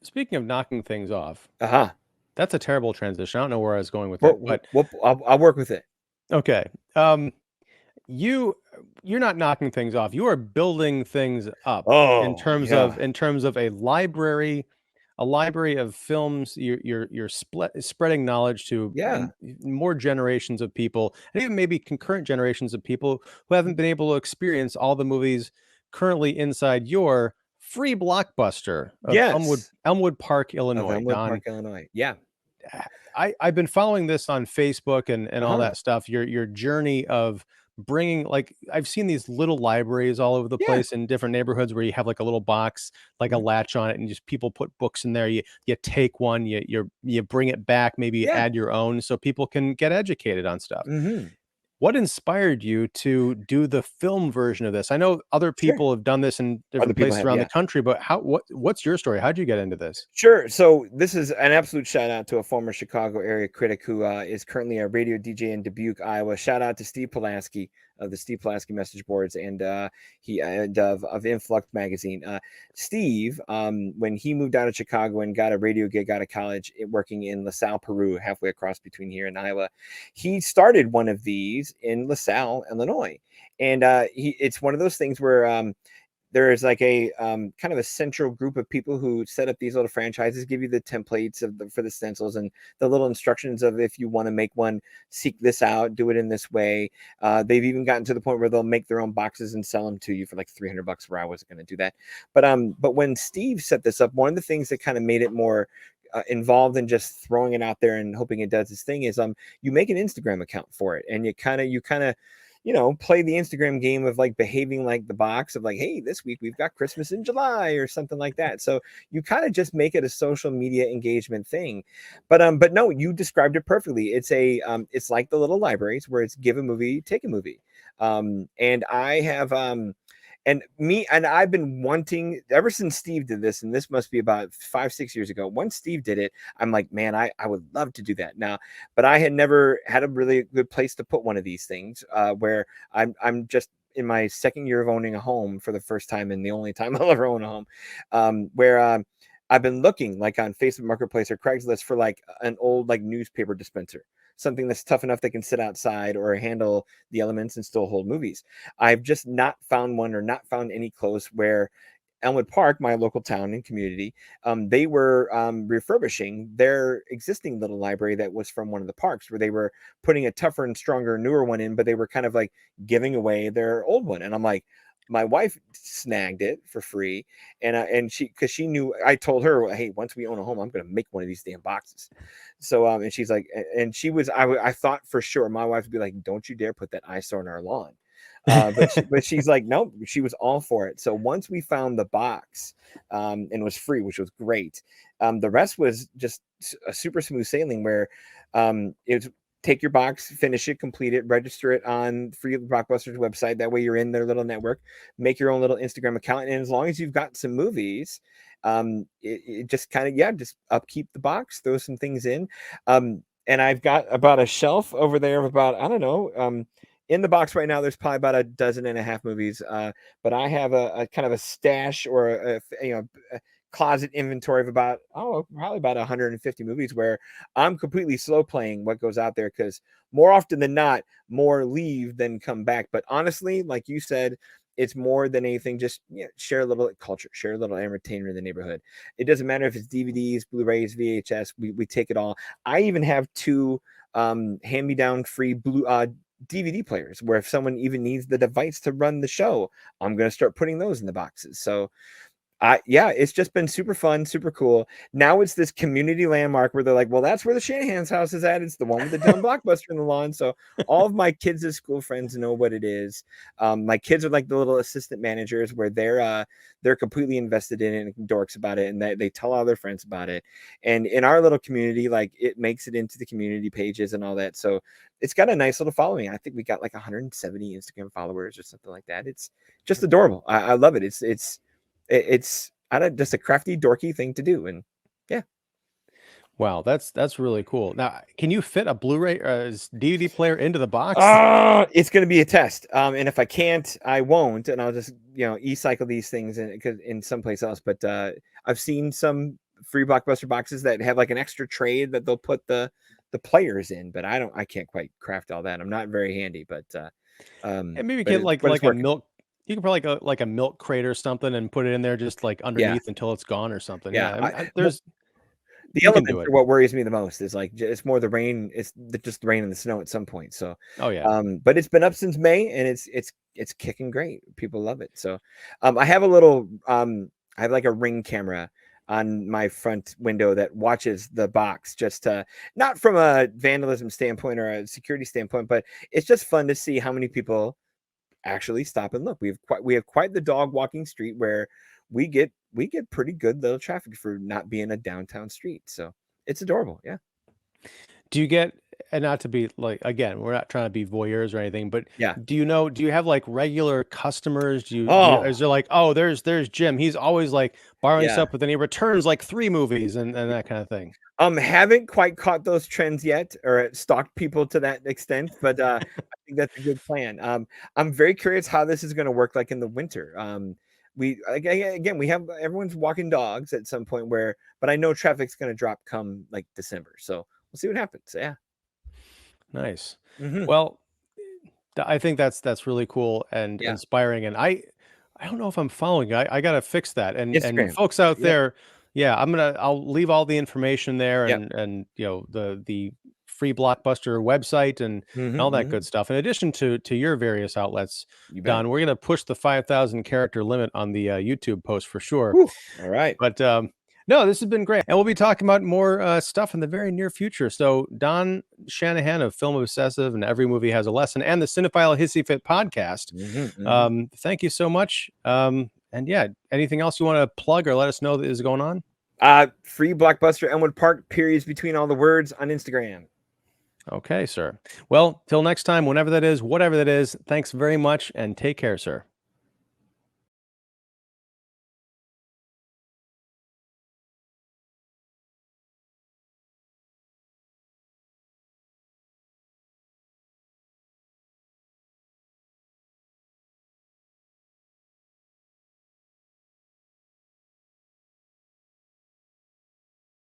speaking of knocking things off, Uh-huh. that's a terrible transition. I don't know where I was going with it, Well, but I'll work with it. okay. Um, you you're not knocking things off. You are building things up Oh, yeah. in terms of a library of films. You're spreading knowledge to Yeah. more generations of people, and even maybe concurrent generations of people who haven't been able to experience all the movies currently inside your free Blockbuster of Yes. Elmwood Park, Of Illinois. Elmwood Don, Park, Illinois. Yeah. I've been following this on Facebook and all Uh-huh. that stuff. Your journey of bringing, like, I've seen these little libraries all over the Yeah. place in different neighborhoods where you have like a little box, like a Mhm. latch on it, and just people put books in there. You take one, you bring it back, maybe Yeah. add your own so people can get educated on stuff. Hmm. What inspired you to do the film version of this? I know other Sure. people have done this in Other different people places have, around the yeah. country, but what's your story? How'd you get into this? Sure. So this is an absolute shout out to a former Chicago area critic who is currently a radio DJ in Dubuque, Iowa. Shout out to Steve Pulaski of the Steve Pulaski message boards and he and of Influx magazine. Steve, when he moved out of Chicago and got a radio gig out of college, working in LaSalle, Peru, halfway across between here and Iowa, he started one of these in LaSalle, Illinois, and it's one of those things where there is like a kind of a central group of people who set up these little franchises, give you the templates for the stencils and the little instructions of if you want to make one, seek this out, do it in this way. They've even gotten to the point where they'll make their own boxes and sell them to you for like $300. Where I wasn't going to do that, but when Steve set this up, one of the things that kind of made it more involved in just throwing it out there and hoping it does its thing is you make an Instagram account for it, and you kind of play the Instagram game of like behaving like the box of like, hey, this week we've got Christmas in July or something like that. So you kind of just make it a social media engagement thing. But no, you described it perfectly. It's like the little libraries where it's give a movie, take a movie. And I have and I've been wanting ever since Steve did this, and this must be about 5-6 years ago. Once Steve did it, I'm like, man, I would love to do that now, but I had never had a really good place to put one of these things where I'm just in my second year of owning a home for the first time and the only time I'll ever own a home, where I've been looking like on Facebook Marketplace or Craigslist for like an old like newspaper dispenser, something that's tough enough that can sit outside or handle the elements and still hold movies. I've just not found one or not found any close where Elmwood Park, my local town and community, they were refurbishing their existing little library that was from one of the parks, where they were putting a tougher and stronger, newer one in, but they were kind of like giving away their old one. And I'm like, my wife snagged it for free, and because she knew, I told her, hey, once we own a home, I'm going to make one of these damn boxes. So and she's like, and she was, I thought for sure my wife would be like, don't you dare put that eyesore on our lawn. But she's like, nope, she was all for it. So once we found the box, and was free, which was great, the rest was just a super smooth sailing where it's take your box, finish it, complete it, register it on Free Blockbuster's website. That way you're in their little network, make your own little Instagram account. And as long as you've got some movies, it just kind of, yeah, just upkeep the box, throw some things in. And I've got about a shelf over there of about, I don't know, in the box right now, there's probably about a dozen and a half movies. But I have a kind of a stash or a closet inventory of about, oh, probably about 150 movies where I'm completely slow playing what goes out there, because more often than not, more leave than come back. But honestly, like you said, it's more than anything just, share a little culture, share a little entertainment in the neighborhood. It doesn't matter if it's DVDs, Blu-rays, VHS, we take it all. I even have two hand-me-down free blue DVD players where if someone even needs the device to run the show, I'm going to start putting those in the boxes. So yeah, it's just been super fun, super cool. Now it's this community landmark where they're like, well, that's where the Shanahan's house is at. It's the one with the dumb Blockbuster in the lawn. So all of my kids' school friends know what it is. My kids are like the little assistant managers where they're completely invested in it and dorks about it, and they tell all their friends about it. And in our little community, like, it makes it into the community pages and all that. So it's got a nice little following. I think we got like 170 Instagram followers or something like that. It's just adorable. I love it. It's I don't, just a crafty, dorky thing to do, and yeah. Wow, that's really cool. Now, can you fit a Blu-ray or DVD player into the box? It's going to be a test. And if I can't, I won't, and I'll just e-cycle these things in someplace else. But I've seen some free Blockbuster boxes that have like an extra tray that they'll put the players in, but I can't quite craft all that. I'm not very handy, but And maybe but get it's like a working. milk. You can probably like a milk crate or something and put it in there just like Yeah, underneath until it's gone or something. yeah. Yeah, I mean, there's The you can do elements it. are what worries me the most. Is like it's more the rain. It's just the rain and the snow at some point. So, Oh yeah. but it's been up since May, and it's kicking great. People love it. So, I have a little I have like a Ring camera on my front window that watches the box, just to, not from a vandalism standpoint or a security standpoint, but it's just fun to see how many people actually stop and look. We have quite the dog walking street where we get pretty good little traffic for not being a downtown street. So it's adorable. Yeah. Do you get, and not to be like, again, we're not trying to be voyeurs or anything, but Yeah. do you have like regular customers? Oh, Is there like, oh, there's Jim. He's always like borrowing yeah. stuff, but then he returns like 3 movies and that kind of thing. Haven't quite caught those trends yet or stalked people to that extent, but I think that's a good plan. I'm very curious how this is going to work like in the winter. Again, we have everyone's walking dogs at some point but I know traffic's going to drop come like December. So we'll see what happens. Yeah. Nice. Hmm. Well, I think that's really cool and Yeah. inspiring. And I don't know if I'm following you. I gotta fix that. And Instagram. folks out Yep. there, yeah, I'll leave all the information there Yep. and the free Blockbuster website and all that Hmm. good stuff. In addition to your various outlets, You bet. Don, we're gonna push the 5,000 character limit on the YouTube post for sure. Whew. All right. But no, this has been great. And we'll be talking about more stuff in the very near future. So, Don Shanahan of Film Obsessive and Every Movie Has a Lesson and the Cinephile Hissy Fit podcast. Hmm. Thank you so much. And yeah, anything else you want to plug or let us know that is going on? Free Blockbuster Elmwood Park, periods between all the words, on Instagram. Okay, sir. Well, till next time, whenever that is, whatever that is, thanks very much and take care, sir.